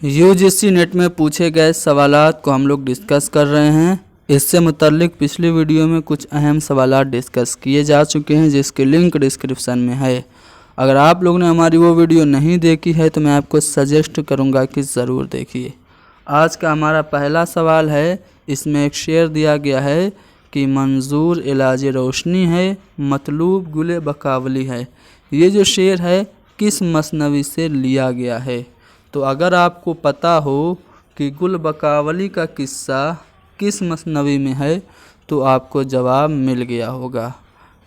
UGC net में पूछे गए सवालात को हम लोग डिस्कस कर रहे हैं। इससे मुतल्लिक पिछली वीडियो में कुछ अहम सवालात डिस्कस किए जा चुके हैं, जिसके लिंक डिस्क्रिप्शन में है। अगर आप लोग ने हमारी वो वीडियो नहीं देखी है तो मैं आपको सजेस्ट करूंगा कि ज़रूर देखिए। आज का हमारा पहला सवाल है, इसमें एक शेर दिया गया है कि मंजूर इलाज रोशनी है, मतलूब गुले बकावली है। ये जो शेर है किस मसनवी से लिया गया है? तो अगर आपको पता हो कि गुल बकावली का किस्सा किस मसनवी में है तो आपको जवाब मिल गया होगा।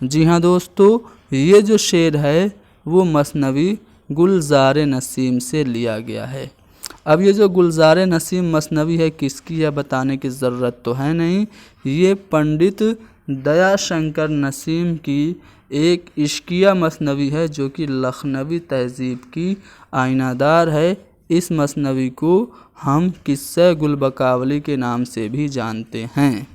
जी हाँ दोस्तों, ये जो शेर है वो मसनवी गुलजार नसीम से लिया गया है। अब ये जो गुलजार नसीम मसनवी है किसकी है बताने की ज़रूरत तो है नहीं। ये पंडित दयाशंकर नसीम की एक इश्किया मसनवी है जो कि लखनवी तहज़ीब की आइनादार है। इस मसनवी को हम किस्सा गुल बकावली के नाम से भी जानते हैं।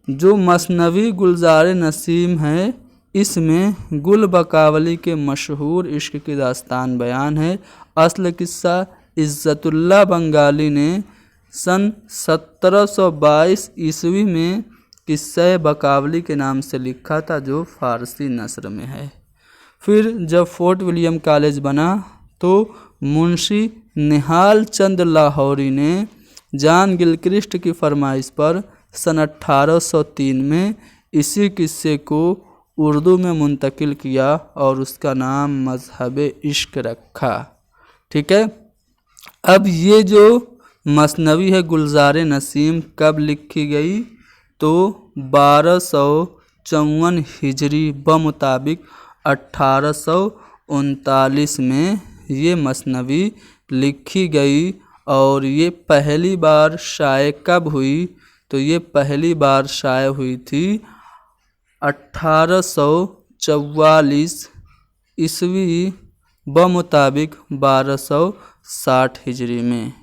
जो मसनवी गुलजार नसीम है इसमें गुल बकावली के मशहूर इश्क की दास्तान बयान है। असल किस्सा इज़्ज़तुल्लाह बंगाली ने सन 1722 ईस्वी में किस्सा बकावली के नाम से लिखा था, जो फ़ारसी नस्र में है। फिर जब फोर्ट विलियम कॉलेज बना तो मुंशी निहाल चंद लाहौरी ने जॉन गिलक्रिस्ट की फरमाइश पर सन 1803 में इसी किस्से को उर्दू में मुंतकिल किया और उसका नाम मज़हब इश्क रखा। ठीक है। अब ये जो मसनवी है गुलजार नसीम कब लिखी गई? तो 1254 हिजरी बमुताबिक 1839 में ये मसनवी लिखी गई। और ये पहली बार शाये कब हुई? तो ये पहली बार शाये हुई थी 1844 ईस्वी बमुताबिक 1260 हिजरी में।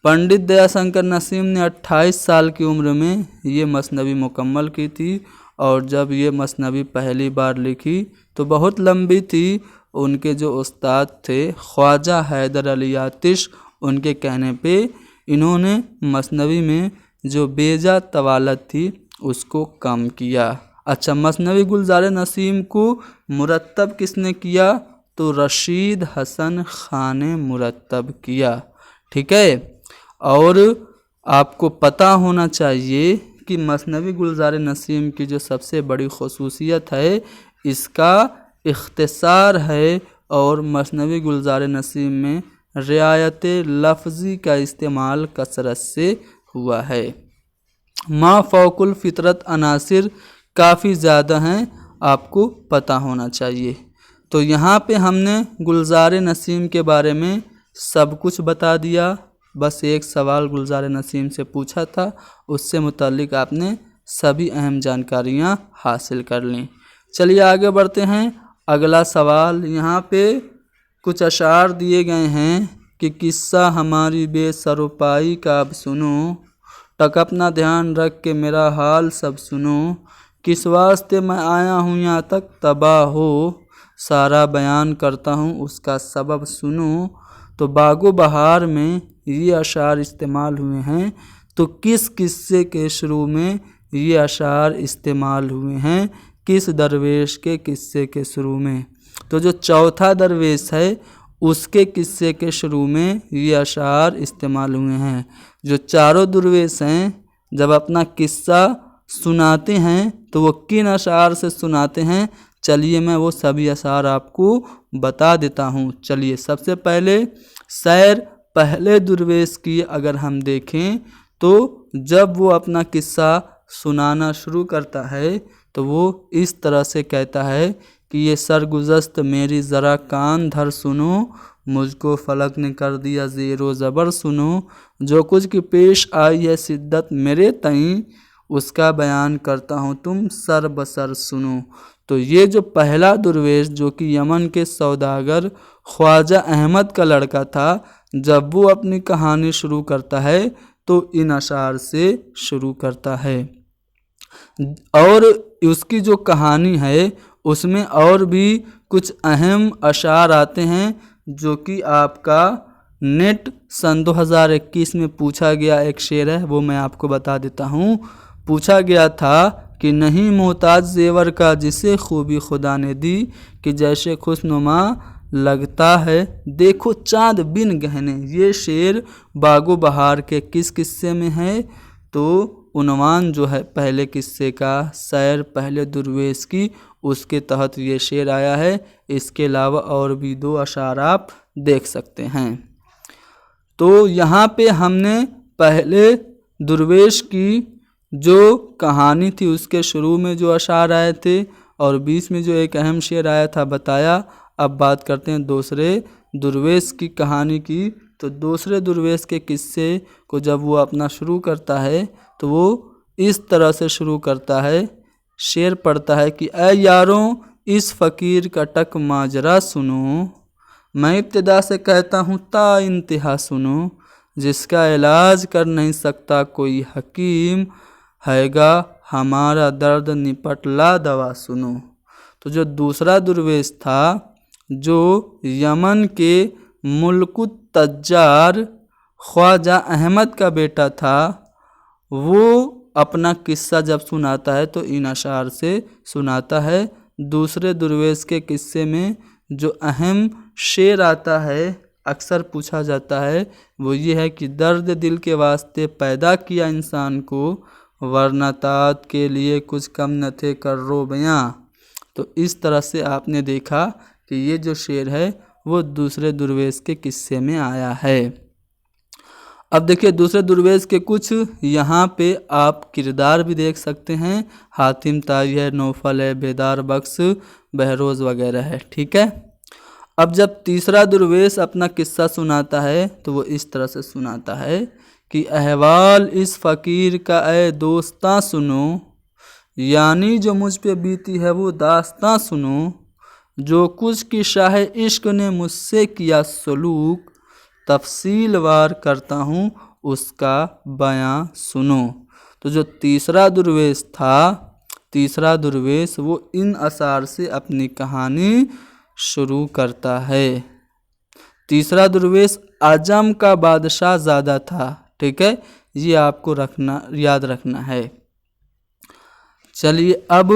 पंडित दयाशंकर नसीम ने 28 साल की उम्र में ये मसनवी मुकम्मल की थी। और जब ये मसनवी पहली बार लिखी तो बहुत लंबी थी। उनके जो उस्ताद थे ख्वाजा हैदर अली आतिश, उनके कहने पे इन्होंने मसनवी में जो बेजा तवालत थी उसको कम किया। अच्छा, मसनवी गुलजार नसीम को मुरत्तब किसने किया? तो रशीद हसन खान ने मुरत्तब किया। ठीक है। और आपको पता होना चाहिए कि मसनवी गुलजार नसीम की जो सबसे बड़ी खसूसियत है इसका इख्तिसार है। और मसनवी गुलजार नसीम में रियायत लफ्ज़ी का इस्तेमाल कसरत से हुआ है। मा फ़ौकुल फ़ितरत अनासिर काफ़ी ज़्यादा हैं, आपको पता होना चाहिए। तो यहाँ पे हमने गुलजार नसीम के बारे में सब कुछ बता दिया। बस एक सवाल गुलजार नसीम से पूछा था, उससे मुताल्लिक आपने सभी अहम जानकारियाँ हासिल कर लीं। चलिए आगे बढ़ते हैं। अगला सवाल, यहाँ पे कुछ अशार दिए गए हैं कि किस्सा हमारी बेसरुपाई का अब सुनो, टक अपना ध्यान रख के मेरा हाल सब सुनो, किस वास्ते मैं आया हूँ यहाँ तक तबाह हो, सारा बयान करता हूँ उसका सबब सुनो। तो बागो बहार में ये अशार इस्तेमाल हुए हैं। तो किस किस्से के शुरू में ये अशार इस्तेमाल हुए हैं? किस दरवेश के किस्से के शुरू में? तो जो चौथा दरवेश है उसके किस्से के शुरू में ये अशार इस्तेमाल हुए हैं। जो चारों दरवेश हैं जब अपना किस्सा सुनाते हैं तो वो किन अशार से सुनाते हैं? चलिए मैं वो सभी अशार आपको बता देता हूँ। चलिए, सबसे पहले सैर पहले दरवेश की अगर हम देखें तो जब वो अपना किस्सा सुनाना शुरू करता है तो वो इस तरह से कहता है कि ये सरगुज़श्त मेरी ज़रा कान धर सुनो, मुझको फलक ने कर दिया ज़ेरो ज़बर सुनो, जो कुछ की पेश आई है शिद्दत मेरे तईं, उसका बयान करता हूँ तुम सर बसर सुनो। तो ये जो पहला दरवेश जो कि यमन के सौदागर ख्वाजा अहमद का लड़का था, जब वो अपनी कहानी शुरू करता है तो इन अशार से शुरू करता है। और उसकी जो कहानी है उसमें और भी कुछ अहम अशार आते हैं जो कि आपका नेट सन 2021 में पूछा गया एक शेर है, वो मैं आपको बता देता हूँ। पूछा गया था कि नहीं मोहताज जेवर का जिसे खूबी खुदा ने दी, कि जैसे खुशनुमा लगता है देखो चाँद बिन गहने। ये शेर बागो बहार के किस किस्से में है? तो उन्वान जो है पहले किस्से का, सैर पहले दुर्वेश की, उसके तहत ये शेर आया है। इसके अलावा और भी 2 अशार आप देख सकते हैं। तो यहाँ पे हमने पहले दुर्वेश की जो कहानी थी उसके शुरू में जो अशार आए थे और बीच में जो एक अहम शेर आया था बताया। अब बात करते हैं दूसरे दुर्वेश की कहानी की। तो दूसरे दुर्वेश के किस्से को जब वो अपना शुरू करता है तो वो इस तरह से शुरू करता है, शेर पढ़ता है कि ऐ यारों इस फ़कीर का टक माजरा सुनो, मैं इब्तिदा से कहता हूँ ता इंतहा सुनो, जिसका इलाज कर नहीं सकता कोई हकीम, हैगा हमारा दर्द निपटला दवा सुनो। तो जो दूसरा दुर्वेश था, जो यमन के मुल्कुत तज्जार ख्वाजा अहमद का बेटा था, वो अपना किस्सा जब सुनाता है तो इन अशार से सुनाता है। दूसरे दुर्वेश के किस्से में जो अहम शेर आता है, अक्सर पूछा जाता है, वो ये है कि दर्द दिल के वास्ते पैदा किया इंसान को, वरना तात के लिए कुछ कम न थे कर्रो बयां। तो इस तरह से आपने देखा कि ये जो शेर है वो दूसरे दुर्वेश के किस्से में आया है। अब देखिए दूसरे दुर्वेश के कुछ यहाँ पे आप किरदार भी देख सकते हैं। हातिम ताई है, नौफल है, बेदार बख्श, बहरोज़ वगैरह है। ठीक है। अब जब तीसरा दुर्वेश अपना किस्सा सुनाता है तो वो इस तरह से सुनाता है कि अहवाल इस फ़कीर का ए दोस्तां सुनो, यानी जो मुझ पे बीती है वो दास्तां सुनो, जो कुछ की शाह इश्क ने मुझसे किया सलूक, तफसील वार करता हूँ उसका बयां सुनो। तो जो तीसरा दुर्वेश था, तीसरा दुर्वेश वो इन अशार से अपनी कहानी शुरू करता है। तीसरा दुर्वेश आजम का बादशाह ज़्यादा था। ठीक है, ये आपको याद रखना है। चलिए अब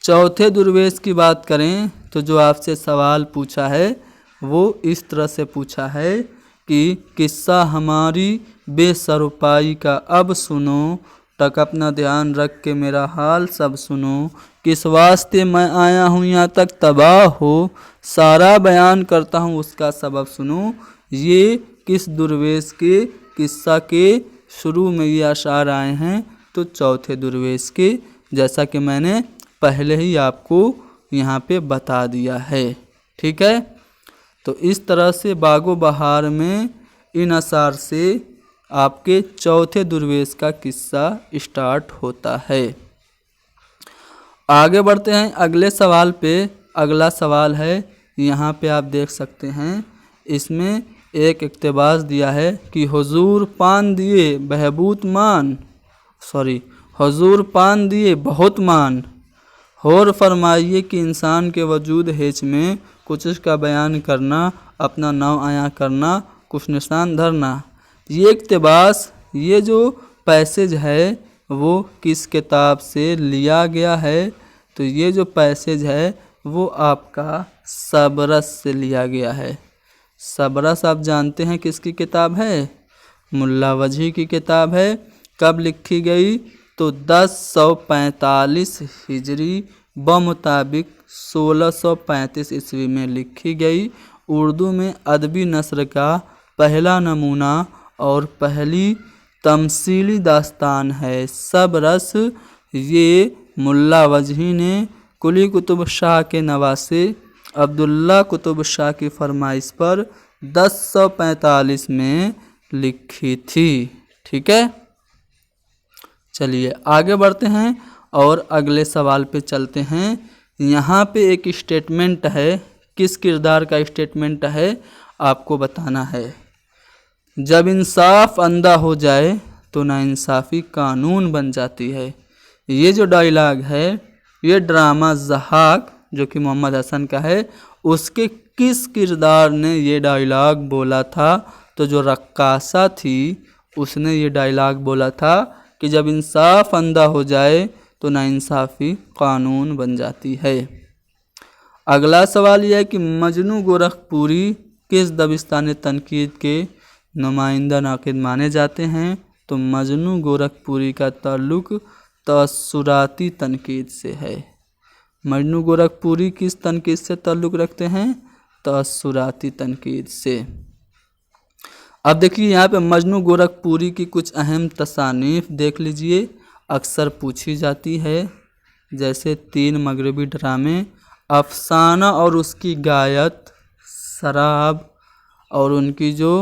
चौथे दुर्वेश की बात करें तो जो आपसे सवाल पूछा है वो इस तरह से पूछा है कि किस्सा हमारी बेसरुपाई का अब सुनो, तक अपना ध्यान रख के मेरा हाल सब सुनो, किस वास्ते मैं आया हूँ यहाँ तक तबाह हो, सारा बयान करता हूँ उसका सबब सुनो। ये किस दुर्वेश के किस्सा के शुरू में ये अशार आए हैं? तो चौथे दुर्वेश के, जैसा कि मैंने पहले ही आपको यहाँ पे बता दिया है। ठीक है, तो इस तरह से बागो बहार में इन अशार से आपके चौथे दुर्वेश का किस्सा स्टार्ट होता है। आगे बढ़ते हैं अगले सवाल पे। अगला सवाल है, यहाँ पे आप देख सकते हैं, इसमें एक इक्तबास दिया है कि हुजूर पान दिए बहबूत मान, हुजूर पान दिए बहुत मान, और फरमाइए कि इंसान के वजूद हेच में कुछ इसका बयान करना, अपना नाव आया करना, कुछ निशान धरना। ये इक्तबास, ये जो पैसेज है वो किस किताब से लिया गया है? तो ये जो पैसेज है वो आपका सबरस से लिया गया है। सबरस आप जानते हैं किसकी किताब है? मुल्ला वजही की किताब है। कब लिखी गई? तो 1045 हिजरी बमुताबिक 1635 ईस्वी में लिखी गई। उर्दू में अदबी नस्र का पहला नमूना और पहली तमसीली दास्तान है सबरस। ये मुल्ला वजही ने कुली कुतुब शाह के नवासे अब्दुल्ला कुतुब शाह की फरमाइश पर 1045 में लिखी थी। ठीक है, चलिए आगे बढ़ते हैं और अगले सवाल पे चलते हैं। यहाँ पे एक स्टेटमेंट है, किस किरदार का स्टेटमेंट है आपको बताना है। जब इंसाफ अंधा हो जाए तो नाइंसाफ़ी कानून बन जाती है। ये जो डायलॉग है ये ड्रामा ज़हाक जो कि मोहम्मद हसन का है, उसके किस किरदार ने ये डायलॉग बोला था? तो जो रक्कासा थी उसने ये डायलॉग बोला था कि जब इंसाफ अंधा हो जाए तो नाइंसाफ़ी कानून बन जाती है। अगला सवाल यह है कि मजनू गोरखपुरी किस दबिस्तान तनकीद के नुमाइंदा नाक़िद माने जाते हैं? तो मजनू गोरखपुरी का ताल्लुक़ तअस्सुराती तनकीद से है। मजनू गोरखपुरी किस तनकीद से ताल्लुक़ रखते हैं? तअस्सुराती तनकीद से। अब देखिए यहाँ पे मजनू गोरखपुरी की कुछ अहम तसानीफ़ देख लीजिए, अक्सर पूछी जाती है। जैसे 3 मगरबी ड्रामे, अफसाना और उसकी गायत, शराब और उनकी जो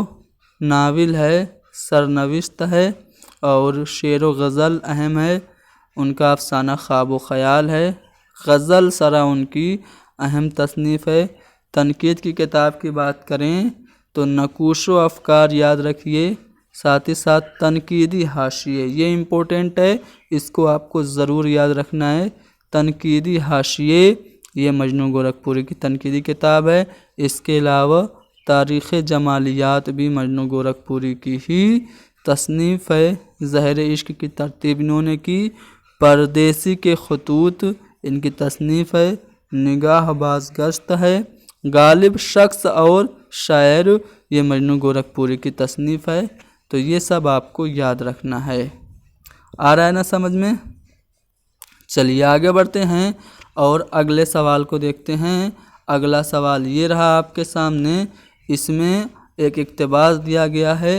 नाविल है सरनविश्त है, और शेर व गज़ल अहम है, उनका अफसाना ख्वाब व ख़याल है। गज़ल सरा उनकी अहम तसनीफ़ है। तनकीद की किताब की बात करें तो नकूश व अफ़कार याद रखिए, साथ ही साथ तनकीदी हाशिए, ये इम्पोर्टेंट है, इसको आपको ज़रूर याद रखना है। तनकीदी हाशिए ये मजनू गोरखपुरी की तनकीदी किताब है। इसके अलावा तारीख़ जमालियात भी मजनू गोरखपुरी की ही तसनीफ़ है। ज़हर इश्क की तरतीब इन्होंने की। परदेसी के खतूत इनकी तसनीफ़ है। निगाह बाज़गश्त है। गालिब शख्स और शायर ये मजनू गोरखपुरी की तसनीफ़ है। तो ये सब आपको याद रखना है। आ रहा है ना समझ में? चलिए आगे बढ़ते हैं और अगले सवाल को देखते हैं। अगला सवाल ये रहा आपके सामने। इसमें एक इक़्तिबास दिया गया है।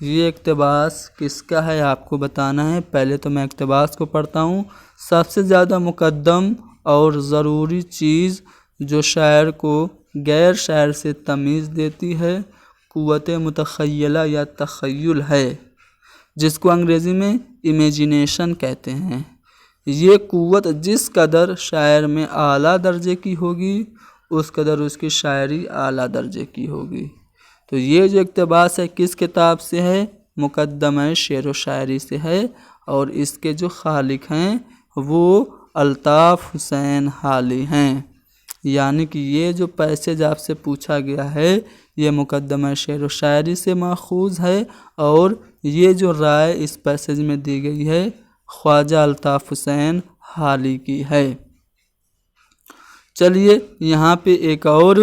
ये इक़्तिबास किसका है आपको बताना है। पहले तो मैं इक़्तिबास को पढ़ता हूँ। सबसे ज़्यादा मुक़द्दम और ज़रूरी चीज़ जो शायर को गैर शायर से तमीज़ देती है क़ुव्वत मुतख़य्यला या तख़य्युल है, जिसको अंग्रेज़ी में इमेजिनेशन कहते हैं। ये क़ुव्वत जिस कदर शायर में आला दर्जे की होगी उस कदर उसकी शायरी आला दर्जे की होगी। तो ये जो इक़्तिबास है किस किताब से है? मुक़द्दमा शेर व शायरी से है, और इसके जो खालिक हैं वो अल्ताफ़ हुसैन हाली हैं। यानी कि ये जो पैसेज आपसे पूछा गया है ये मुक़द्दमा शेर व शायरी से माखूज़ है, और ये जो राय इस पैसेज में दी गई है ख्वाजा अल्ताफ़ हुसैन हाली की है। चलिए यहाँ पे एक और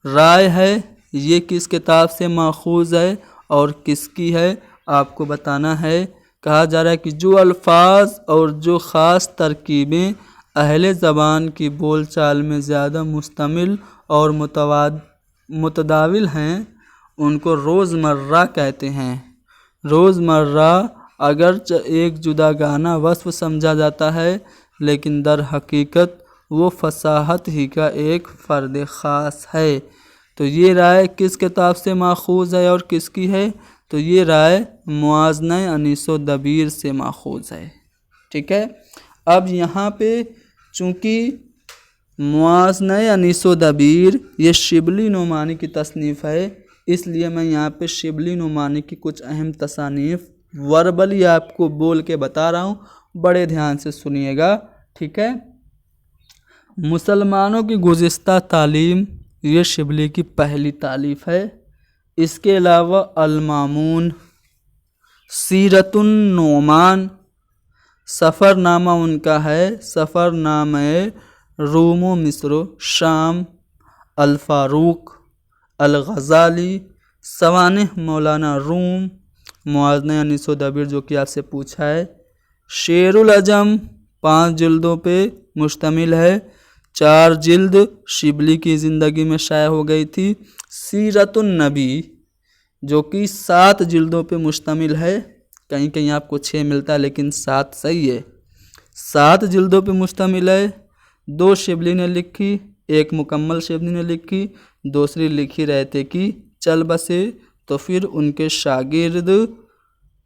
राय है, ये किस किताब से माखूज़ है और किसकी है आपको बताना है। कहा जा रहा है कि जो अल्फाज और जो ख़ास तरकीबें अहले ज़बान की बोल चाल में ज़्यादा मुश्तमिल और मुतदाविल हैं उनको रोज़मर्रा कहते हैं। रोज़मर्रा अगरचे एक जुदागाना वस्फ़ समझा जाता है, लेकिन दर हकीकत वो फसाहत ही का एक फ़र्द ख़ास है। तो ये राय किस किताब से माखूज़ है और किसकी है? तो ये राय मुआज़ना अनीस व दबीर से माखूज़ है। ठीक है। अब यहाँ पे चूँकि मुआज़ना अनीस व दबीर ये शिबली नुमानी की तसनीफ़ है, इसलिए मैं यहाँ पे शिबली नुमानी की कुछ अहम तसानीफ़ वर्बली आपको बोल के बता रहा हूँ, बड़े ध्यान से सुनिएगा। ठीक है। मुसलमानों की गुज़िश्ता तालीम ये शिबली की पहली तालीफ़ है। इसके अलावा अल-मामून, सीरतुन नोमान, सफ़रनामा उनका है, सफ़रनामा रूम व मिस्र शाम, अल-फ़ारूक, अल-ग़ज़ाली, सवानिह मौलाना रूम, मुआज़ना अनीस व दबीर जो कि आपसे पूछा है, शेरुल अजम 5 जिल्दों पे मुश्तमिल है, 4 जिल्द शिबली की ज़िंदगी में शाया हो गई थी। सीरतुन नबी जो कि 7 जिल्दों पे मुश्तमिल है, कहीं कहीं आपको 6 मिलता है लेकिन 7 सही है। 7 जिल्दों पे मुश्तमिल है। 2 शिबली ने लिखी, 1 मुकम्मल शिबली ने लिखी, दूसरी लिखी रहते कि चल बसे। तो फिर उनके शागिर्द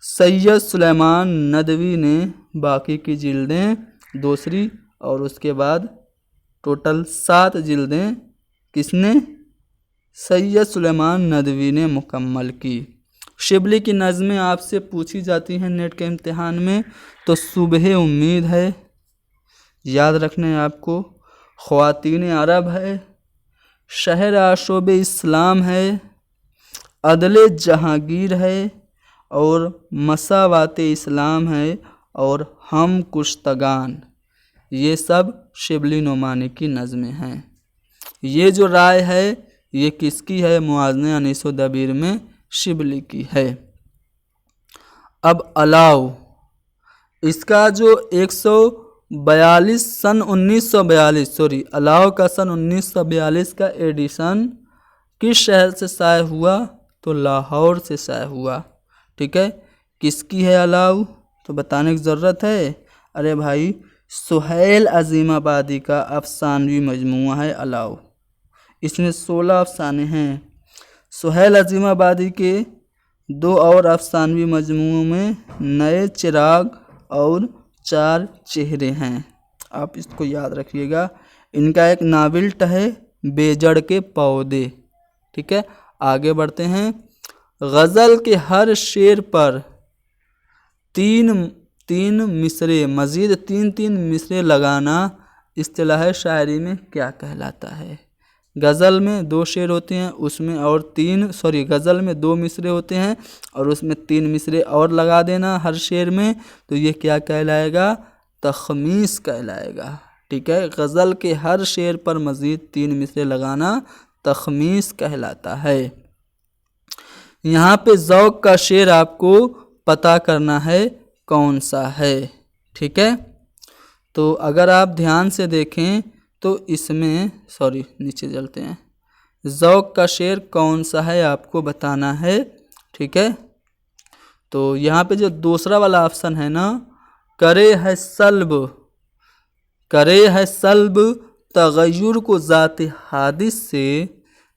सैयद सुलेमान नदवी ने बाकी की जिल्दें दूसरी, और उसके बाद टोटल 7 जिल्दें किसने? सैयद सुलेमान नदवी ने मुकम्मल की। शिबली की नज़में आपसे पूछी जाती हैं नेट के इम्तिहान में, तो सुबह उम्मीद है, याद रखना है आपको, ख्वातीन अरब है, शहर आशोब इस्लाम है, अदले जहांगीर है और मसावाते इस्लाम है और हम कुश्तगान, ये सब शिबली नोमानी की नज़में हैं। ये जो राय है ये किसकी है? मुआज़ने अनीस व दबीर में शिबली की है। अब अलाव, इसका जो 142 सन 1942 अलाव का सन 1942 का एडिशन किस शहर से शाये हुआ? तो लाहौर से शाये हुआ। ठीक है, किसकी है अलाव? तो बताने की ज़रूरत है। अरे भाई, सुहैल अज़ीमाबादी का अफसानवी मजमूआ है अलाव। इसमें 16 अफसाने हैं। सुहैल अज़ीमाबादी के 2 और अफसानवी मजमूओं में नए चिराग और 4 चेहरे हैं। आप इसको याद रखिएगा। इनका एक नाविल्ट है बेजड़ के पौधे। ठीक है, आगे बढ़ते हैं। गज़ल के हर शेर पर 3 मिसरे, मज़ीद 3 मिसरे लगाना इस्तिलाह शायरी में क्या कहलाता है? गज़ल में 2 शेर होते हैं उसमें और गज़ल में 2 मिसरे होते हैं और उसमें 3 मिसरे और लगा देना हर शेर में, तो ये क्या कहलाएगा? तख़मीस कहलाएगा। ठीक है, गज़ल के हर शेर पर मज़ीद 3 मिसरे लगाना तख़मीस कहलाता है। यहाँ पे ज़ौक़ का शेर आपको पता करना है कौन सा है। ठीक है, तो अगर आप ध्यान से देखें तो इसमें नीचे चलते हैं। ज़ौक़ का शेर कौन सा है आपको बताना है। ठीक है, तो यहाँ पे जो दूसरा वाला ऑप्शन है ना, करे है सल्ब तग़य्युर को ज़ात हादिस से,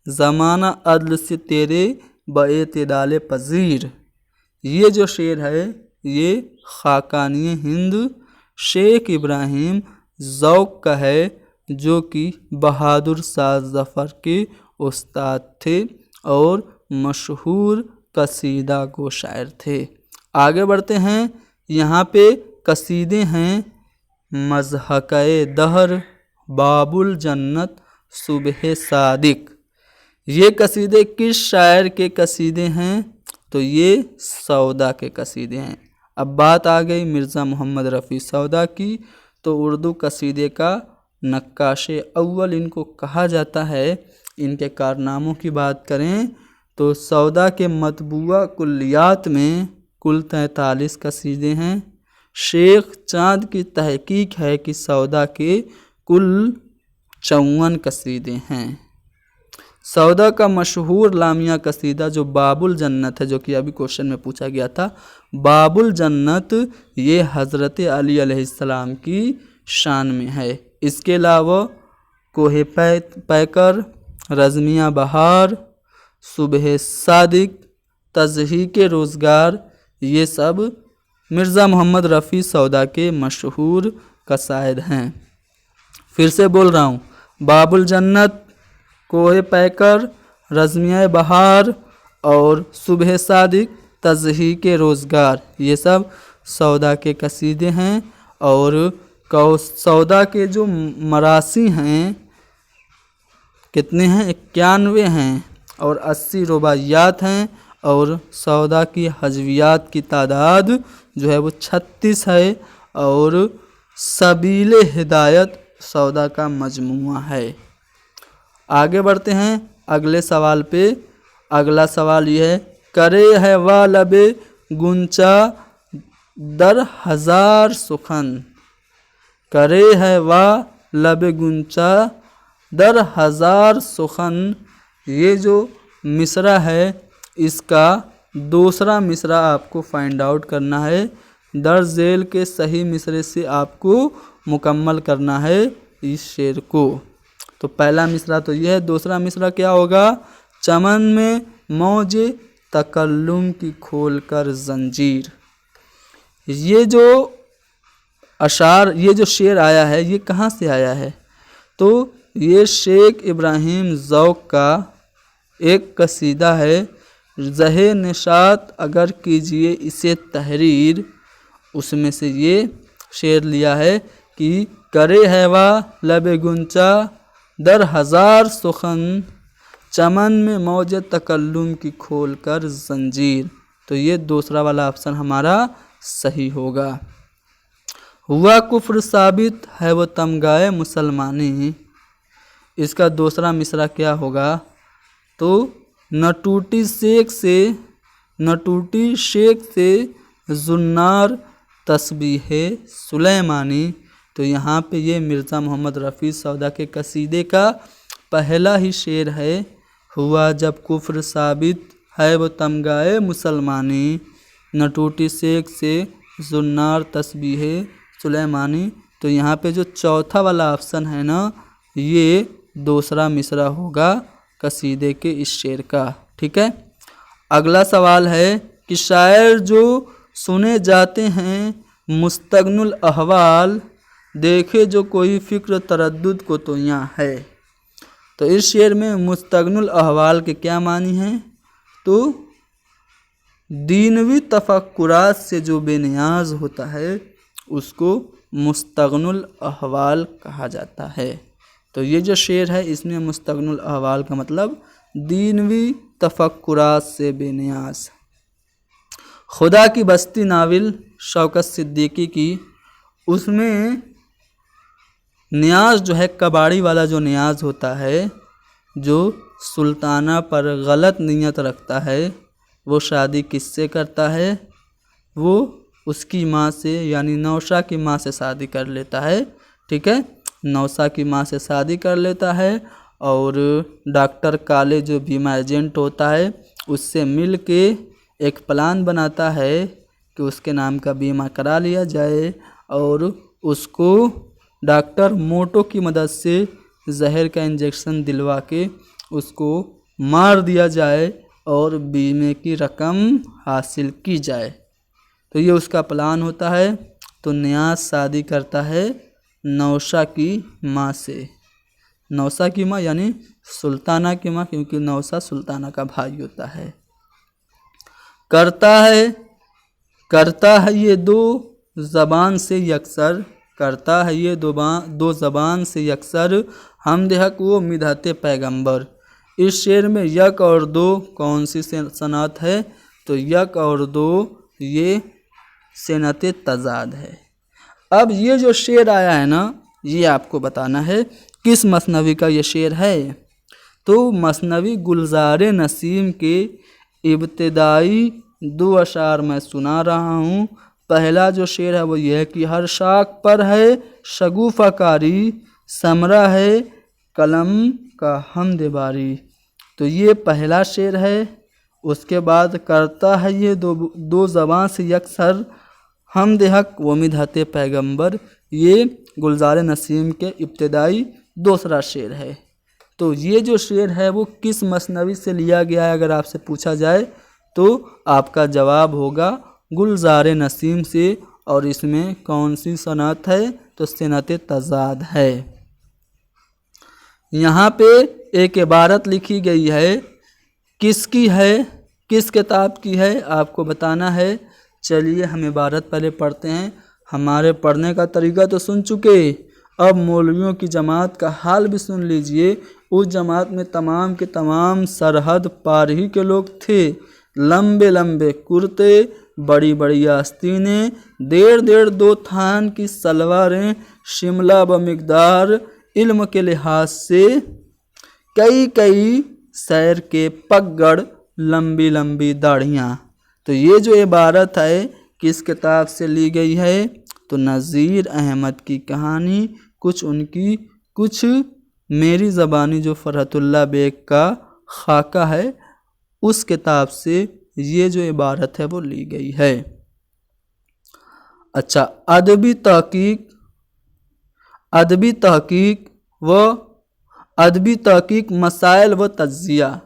ज़माना अदल से तेरे बएतिदाल पज़ीर। ये जो शेर है ये ख़ाक़ानी हिंद शेख इब्राहिम ज़ौक़ का है, जो कि बहादुर शाह ज़फ़र के उस्ताद थे और मशहूर कसीदा गो शायर थे। आगे बढ़ते हैं। यहाँ पे कसीदे हैं मज़हक़े दहर, बाबुल जन्नत, सुबह सादिक। ये कसीदे किस शायर के कसीदे हैं? तो ये सौदा के कसीदे हैं। अब बात आ गई मिर्ज़ा मोहम्मद रफ़ी सौदा की, तो उर्दू कसीदे का नक्काशे अव्वल इनको कहा जाता है। इनके कारनामों की बात करें तो सौदा के मतबूआ कुल्लियात में कुल 43 कसीदे हैं। शेख चाँद की तहकीक है कि सौदा के कुल 54 कसीदे हैं। सौदा का मशहूर लामिया कसीदा जो बाबुल जन्नत है, जो कि अभी क्वेश्चन में पूछा गया था, बाबुल जन्नत ये हज़रत अली अलैहिस्सलाम की शान में है। इसके अलावा कोहे पैकर, रज़मिया बहार, सुबह सादिक, तज़हीक रोज़गार, ये सब मिर्ज़ा मोहम्मद रफ़ी सौदा के मशहूर कसायद हैं। फिर से बोल रहा हूँ, बाबुल जन्नत, कोहे पैकर, रज़मिया बहार और सुबह सादिक, तज़हीक रोज़गार, ये सब सौदा के कसीदे हैं। और सौदा के जो मरासी हैं कितने हैं? 91 हैं और 80 रुबाइयात हैं। और सौदा की हज़वियात की तादाद जो है वो 36 है और सबीले हिदायत सौदा का मजमूआ है। आगे बढ़ते हैं अगले सवाल पे। अगला सवाल ये है, करे है वा लबे गुंचा दर हजार सुखन। करे है वा लबे गुंचा दर हजार सुखन, ये जो मिसरा है इसका दूसरा मिसरा आपको फाइंड आउट करना है। दर झेल के सही मिसरे से आपको मुकम्मल करना है इस शेर को। तो पहला मिसरा तो यह है, दूसरा मिसरा क्या होगा? चमन में मौजे तकल्लुम की खोल कर जंजीर। ये जो अशार, ये जो शेर आया है ये कहाँ से आया है? तो ये शेख इब्राहिम ज़ौक़ का एक कसीदा है। ज़हे निशात अगर कीजिए इसे तहरीर, उसमें से ये शेर लिया है कि करे है वा लबे गुंचा दर हजार सुखन, चमन में मौज तकल्लुम की खोल कर जंजीर। तो ये दूसरा वाला ऑप्शन हमारा सही होगा। हुआ कुफ्र साबित है वो तमगाए मुसलमानी। इसका दूसरा मिसरा क्या होगा? तो न टूटी शेख से जुन्नार तस्बीह सुलेमानी। तो यहाँ पे ये मिर्ज़ा मोहम्मद रफ़ी सौदा के कसीदे का पहला ही शेर है। हुआ जब कुफ्र साबित है वो तमगाए मुसलमानी, न टूटी शेख से जुन्नार तस्बीह सुलेमानी। तो यहाँ पे जो चौथा वाला ऑप्शन है ना, ये दूसरा मिसरा होगा कसीदे के इस शेर का। ठीक है। अगला सवाल है कि शायर जो सुने जाते हैं मुस्तगनुल अहवाल, देखे जो कोई फ़िक्र तरद्दुद को तो यहाँ है। तो इस शेर में मुस्तगनुल अहवाल के क्या मानी हैं? तो दीनवी तफक्कुरात से जो बेनियाज होता है उसको मुस्तगनुल अहवाल कहा जाता है। तो ये जो शेर है इसमें मुस्तगनुल अहवाल का मतलब दीनवी तफक्कुरात से बेनियाज। खुदा की बस्ती नाविल शौकत सिद्दीकी की, उसमें नियाज जो है कबाड़ी वाला जो नियाज होता है, जो सुल्ताना पर गलत नीयत रखता है, वो शादी किससे करता है? वो उसकी माँ से यानी नौशा की माँ से शादी कर लेता है। ठीक है, नौशा की माँ से शादी कर लेता है और डॉक्टर काले जो बीमा एजेंट होता है उससे मिल के एक प्लान बनाता है कि उसके नाम का बीमा करा लिया जाए और उसको डॉक्टर मोटो की मदद से जहर का इंजेक्शन दिलवा के उसको मार दिया जाए और बीमे की रकम हासिल की जाए। तो ये उसका प्लान होता है। तो नियाज शादी करता है नौशा की माँ से। नौशा की माँ यानी सुल्ताना की माँ, क्योंकि नौशा सुल्ताना का भाई होता है। करता है ये दो ज़बान से यकसर, करता है ये दो ज़बान से यकसर, हमद हक वो मिदहत पैगंबर। इस शेर में यक और दो कौन सी सनात है? तो यक और दो ये सनत तज़ाद है। अब ये जो शेर आया है ना, ये आपको बताना है किस मसनवी का ये शेर है। तो मसनवी गुलज़ार नसीम के इब्तिदाई 2 अशार मैं सुना रहा हूँ। पहला जो शेर है वो ये है कि हर शाख पर है शगुफ़ा कारी, समरा है कलम का हमद बारी। तो ये पहला शेर है। उसके बाद करता है ये दो ज़बान से यकसर, हमद हक व मिदहत पैगंबर। ये गुलज़ार नसीम के इब्तिदाई दूसरा शेर है। तो ये जो शेर है वो किस मसनवी से लिया गया है अगर आपसे पूछा जाए तो आपका जवाब होगा गुलज़ार नसीम से। और इसमें कौन सी सनत है? तो सनत तज़ाद है। यहाँ पे एक इबारत लिखी गई है, किसकी है, किस किताब की है, आपको बताना है। चलिए हम इबारत पहले पढ़ते हैं। हमारे पढ़ने का तरीका तो सुन चुके, अब मौलवियों की जमात का हाल भी सुन लीजिए। उस जमात में तमाम के तमाम सरहद पार ही के लोग थे। लंबे लंबे कुर्ते, बड़ी बड़ी आस्तीनें, 1.5 2 थान की सलवारें, शिमला व मिकदार इल्म के लिहाज से कई सैर के पगड़, लंबी लंबी दाढ़ियाँ। तो ये जो इबारत है किस किताब से ली गई है? तो नज़ीर अहमद की कहानी, कुछ उनकी, कुछ मेरी ज़बानी जो फरहतुल्लाह बेग का खाका है उस किताब से ये जो इबारत है वो ली गई है। अच्छा, अदबी तहकीक मसाइल व तज्जिया,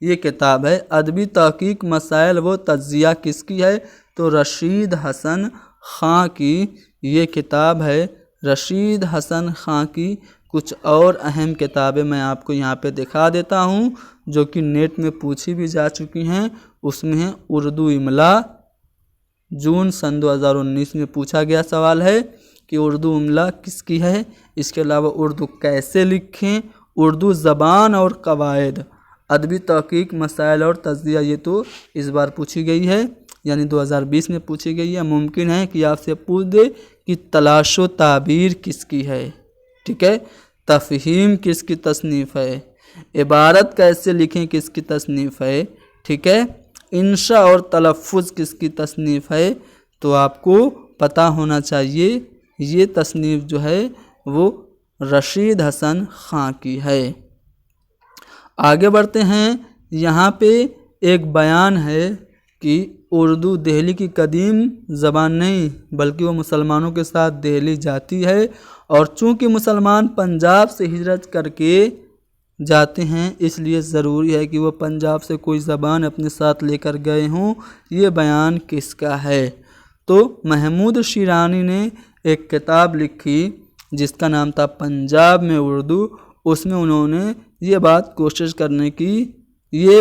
ये किताब है। अदबी तहकीक मसाइल व तज्जिया किसकी है? तो रशीद हसन ख़ां की ये किताब है। रशीद हसन ख़ां की कुछ और अहम किताबें मैं आपको यहाँ पे दिखा देता हूँ जो कि नेट में पूछी भी जा चुकी हैं। उसमें है उर्दू इमला, जून सन 2019 में पूछा गया सवाल है कि उर्दू इमला किसकी है। इसके अलावा उर्दू कैसे लिखें, उर्दू ज़बान और कवायद, अदबी तहकीक, मसाइल और तज्जिया, ये तो इस बार पूछी गई है, यानी 2020 में पूछी गई है। मुमकिन है कि आपसे पूछ दे कि तलाशो ताबीर किसकी है, ठीक है, तफहीम किसकी तसनीफ़ है, इबारत कैसे लिखें किसकी तसनीफ़ है, ठीक है, इंशा और तलफ़ुज़ किसकी तसनीफ़ है। तो आपको पता होना चाहिए ये तसनीफ़ जो है वो रशीद हसन ख़ां की है। आगे बढ़ते हैं। यहाँ पे एक बयान है कि उर्दू दिल्ली की कदीम ज़बान नहीं बल्कि वो मुसलमानों के साथ दिल्ली जाती है, और चूँकि मुसलमान पंजाब से हिजरत करके जाते हैं इसलिए ज़रूरी है कि वो पंजाब से कोई ज़बान अपने साथ लेकर गए हों। ये बयान किसका है? तो महमूद शिरानी ने एक किताब लिखी जिसका नाम था पंजाब में उर्दू। उसमें उन्होंने ये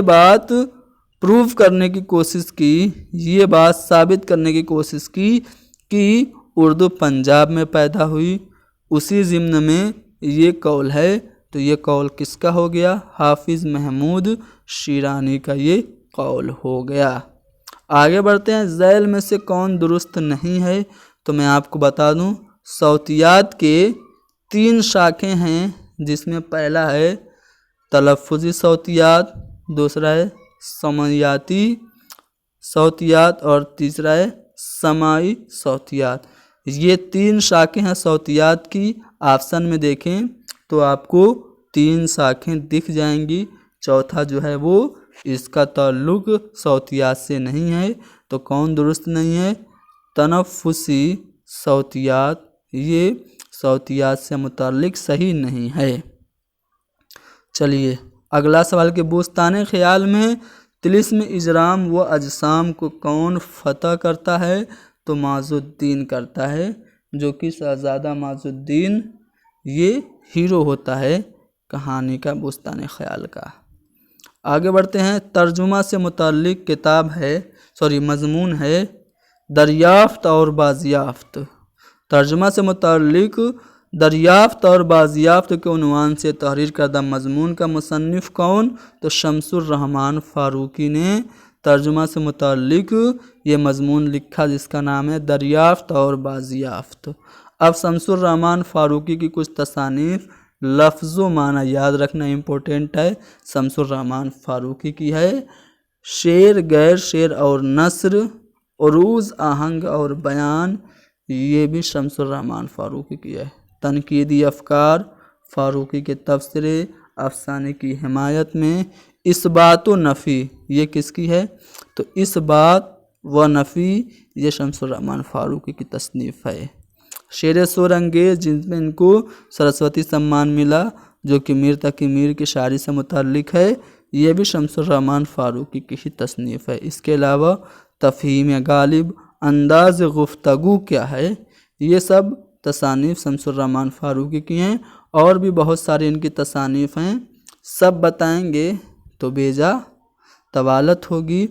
बात प्रूव करने की कोशिश की, ये बात साबित करने की कोशिश की कि उर्दू पंजाब में पैदा हुई। उसी ज़िम्न में ये कौल है, तो ये कौल किसका हो गया? हाफिज़ महमूद शिरानी का ये कौल हो गया। आगे बढ़ते हैं। ज़ैल में से कौन दुरुस्त नहीं है? तो मैं आपको बता दूं, सौतियात के 3 शाखें हैं, जिसमें पहला है तलफ़ुज़ी सौतियात, दूसरा है समयाती सौतियात और तीसरा है समाई सौतियात। ये 3 शाखें हैं सौतियात की। ऑप्शन में देखें तो आपको 3 शाखें दिख जाएंगी। चौथा जो है वो इसका ताल्लुक सौतियात से नहीं है। तो कौन दुरुस्त नहीं है? तनफ़ुसी सौतियात, ये सौतियात से मुताल्लिक सही नहीं है। चलिए अगला सवाल के बुस्ताने ख्याल में तिलिस्म इजराम व अजसाम को कौन फतह करता है? तो माजुद्दीन करता है, जो कि शहजादा माजुद्दीन ये हीरो होता है कहानी का बुस्ताने ख्याल का। आगे बढ़ते हैं। तर्जुमा से मुताल्लिक किताब है, मजमून है दरियाफ्त और बाजियाफ्त। तर्जुमा से मुताल्लिक दरियाफ्त और बाजियाफ्त के उन्वान से तहरीर करदा मजमून का मुसन्निफ़ कौन? तो शमसुर रहमान फ़ारूकी ने तर्जुमा से मुताल्लिक ये मजमून लिखा जिसका नाम है दरियाफ्त और बाजियाफ्त। अब शमसुर रहमान फ़ारूकी की कुछ तसानीफ़ लफ्ज़ माना याद रखना इम्पोर्टेंट है। शमसुर रहमान फ़ारूकी की है शेर, गैर शेर और नस्र, उरूज़, आहंग और बयान, ये भी शमसुर रहमान फ़ारूकी की है। तनकीदी अफ़कार फ़ारूकी के तबसरे अफसाने की हिमायत में। इस्बात व नफ़ी ये किसकी है? तो इस्बात व नफ़ी ये शमसुर रहमान फ़ारूकी की तसनीफ़ है। शेर सुरंगेज़ जिसमें इनको सरस्वती सम्मान मिला, जो कि मीर तकी मीर की शायरी से मुताल्लिक है, ये भी शमसुर रहमान फ़ारूकी की ही तसनीफ़ है। इसके अलावा तफ़हीम गालिब, अंदाज़ गुफ्तगू क्या है, ये सब तसानीफ़ शमसुर रहमान फ़ारूकी की हैं। और भी बहुत सारी इनकी तसानीफ़ हैं, सब बताएंगे तो बेजा तवालत होगी।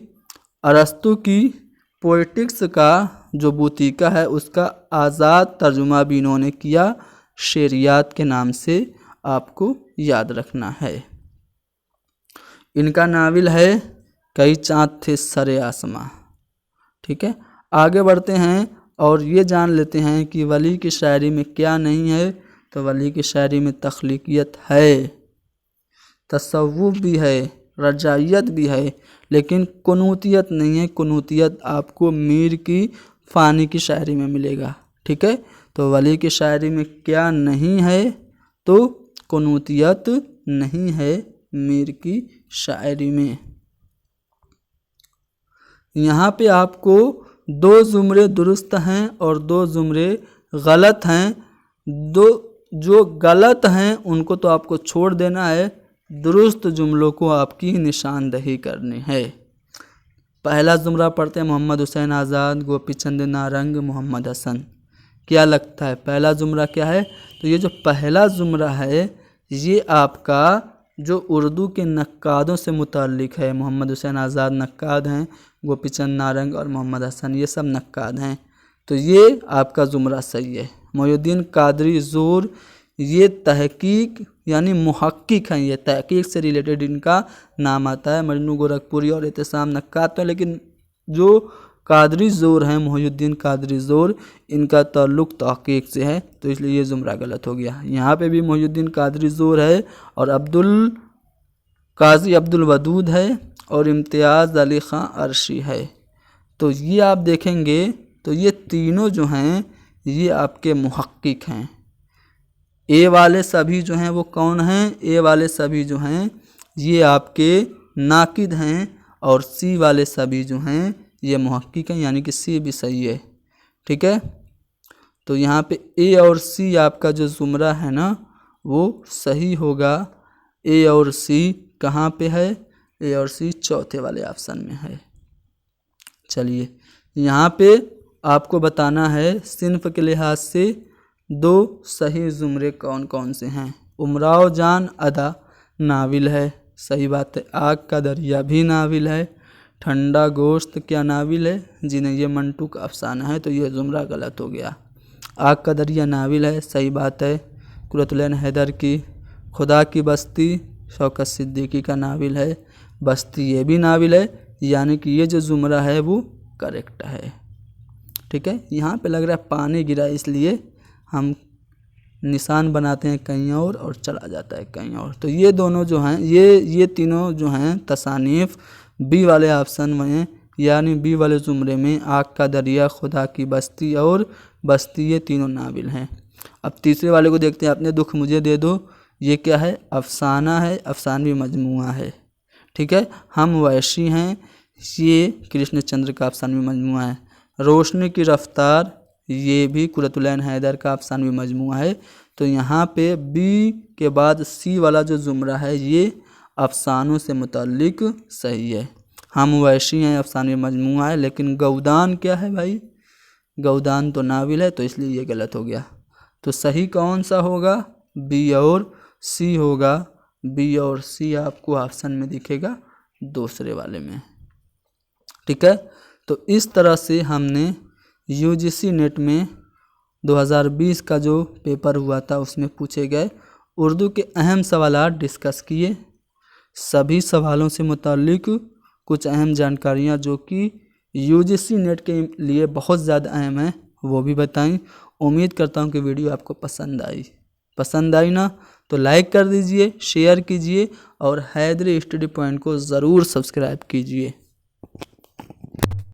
अरस्तु की पोएटिक्स का जो बूतीका है उसका आज़ाद तर्जुमा भी इन्होंने किया, शेरियात के नाम से आपको याद रखना है। इनका नाविल है कई चाँद थे सरे आसमां। ठीक है, आगे बढ़ते हैं और ये जान लेते हैं कि वली की शायरी में क्या नहीं है। तो वली की शायरी में तख्लीकियत है, तसव्वुफ़ भी है, रजाइयत भी है, लेकिन कुनूतियत नहीं है। कुनूतियत आपको मीर की फ़ानी की शायरी में मिलेगा। ठीक है, तो वली की शायरी में क्या नहीं है? तो कुनूतियत नहीं है मीर की शायरी में। यहाँ पे आपको 2 ज़ुमरे दुरुस्त हैं और 2 ज़ुमरे गलत हैं। जो गलत हैं उनको तो आपको छोड़ देना है, दुरुस्त जुमलों को आपकी निशानदही करनी है। पहला ज़ुमरा पढ़ते हैं मोहम्मद हुसैन आज़ाद, गोपी चंद नारंग, मोहम्मद हसन। क्या लगता है पहला ज़ुमरा क्या है? तो ये जो पहला ज़ुमरा है ये आपका जो उर्दू के नक्कादों से मुताल्लिक है। मोहम्मद हुसैन आज़ाद नक्काद हैं, गोपी चंद नारंग और मोहम्मद हसन ये सब नक्काद हैं। तो ये आपका ज़ुमरा सही है। मोयुद्दीन कादरी ज़ोर ये तहकीक यानी मुहक्किक हैं, ये तहकीक से रिलेटेड इनका नाम आता है। मजनू गोरखपुरी और एहतसाम नक्कात तो, लेकिन जो कादरी ज़ोर हैं, मोहिउद्दीन कादरी ज़ोर, इनका ताल्लुक़ तहकीक से है, तो इसलिए ये जुमरा गलत हो गया। यहाँ पे भी मोहिउद्दीन कादरी ज़ोर है और काजी अब्दुल वदूद है और इम्तियाज़ अली ख़ां अर्शी है। तो ये आप देखेंगे तो ये तीनों जो हैं ये आपके मुहक्किक हैं। ए वाले सभी जो हैं वो कौन हैं? ए वाले सभी जो हैं ये आपके नाकिद हैं और सी वाले सभी जो हैं ये मुहक्किक हैं, यानी कि सी भी सही है। ठीक है, तो यहाँ पे ए और सी आपका जो जुमरा है ना वो सही होगा। ए और सी कहाँ पे है? ए और सी चौथे वाले ऑप्शन में है। चलिए, यहाँ पे आपको बताना है सिन्फ के लिहाज से दो सही जुमरे कौन कौन से हैं। उमराव जान अदा नाविल है, सही बात है। आग का दरिया भी नाविल है। ठंडा गोश्त क्या नाविल है? जी नहीं, ये मंटू का अफसाना है, तो ये जुमरा गलत हो गया। आग का दरिया नाविल है, सही बात है। कुरतुलैन हैदर की खुदा की बस्ती शौकत सिद्दीकी का नाविल है, बस्ती ये भी नाविल है, यानी कि ये जो जुमरा है वो करेक्ट है। ठीक है, यहाँ पे लग रहा है पानी गिरा, इसलिए हम निशान बनाते हैं कहीं और चला जाता है कहीं और। तो ये दोनों जो हैं ये तीनों जो हैं तसानीफ़ बी वाले ऑप्शन में, यानी बी वाले जुमरे में आग का दरिया, खुदा की बस्ती और बस्ती ये तीनों नाविल हैं। अब तीसरे वाले को देखते हैं, अपने दुख मुझे दे दो। ये क्या है? अफसाना है, अफसानवी मजमुआ है। ठीक है, हम वैशी हैं, ये कृष्णचंद्र का अफसानवी मजमुआ है। रोशनी की रफ्तार ये भी कुरतुलैन हैदर का अफसानवी मजमुआ है। तो यहाँ पे बी के बाद सी वाला जो जुमरा है ये अफसानों से मुतल्लिक सही है। हम वैशी हैं अफसानवी मजमुआ है, लेकिन गौदान क्या है भाई? गौदान तो नाविल है, तो इसलिए ये गलत हो गया। तो सही कौन सा होगा? बी और सी होगा। बी और सी आपको ऑप्शन में दिखेगा दूसरे वाले में। ठीक है, तो इस तरह से हमने यूजीसी नेट में 2020 का जो पेपर हुआ था उसमें पूछे गए उर्दू के अहम सवालात डिस्कस किए। सभी सवालों से मुताल्लिक कुछ अहम जानकारियाँ जो कि यूजीसी नेट के लिए बहुत ज़्यादा अहम है वो भी बताई। उम्मीद करता हूँ कि वीडियो आपको पसंद आई ना, तो लाइक कर दीजिए, शेयर कीजिए और हैदरी स्टडी पॉइंट को ज़रूर सब्सक्राइब कीजिए।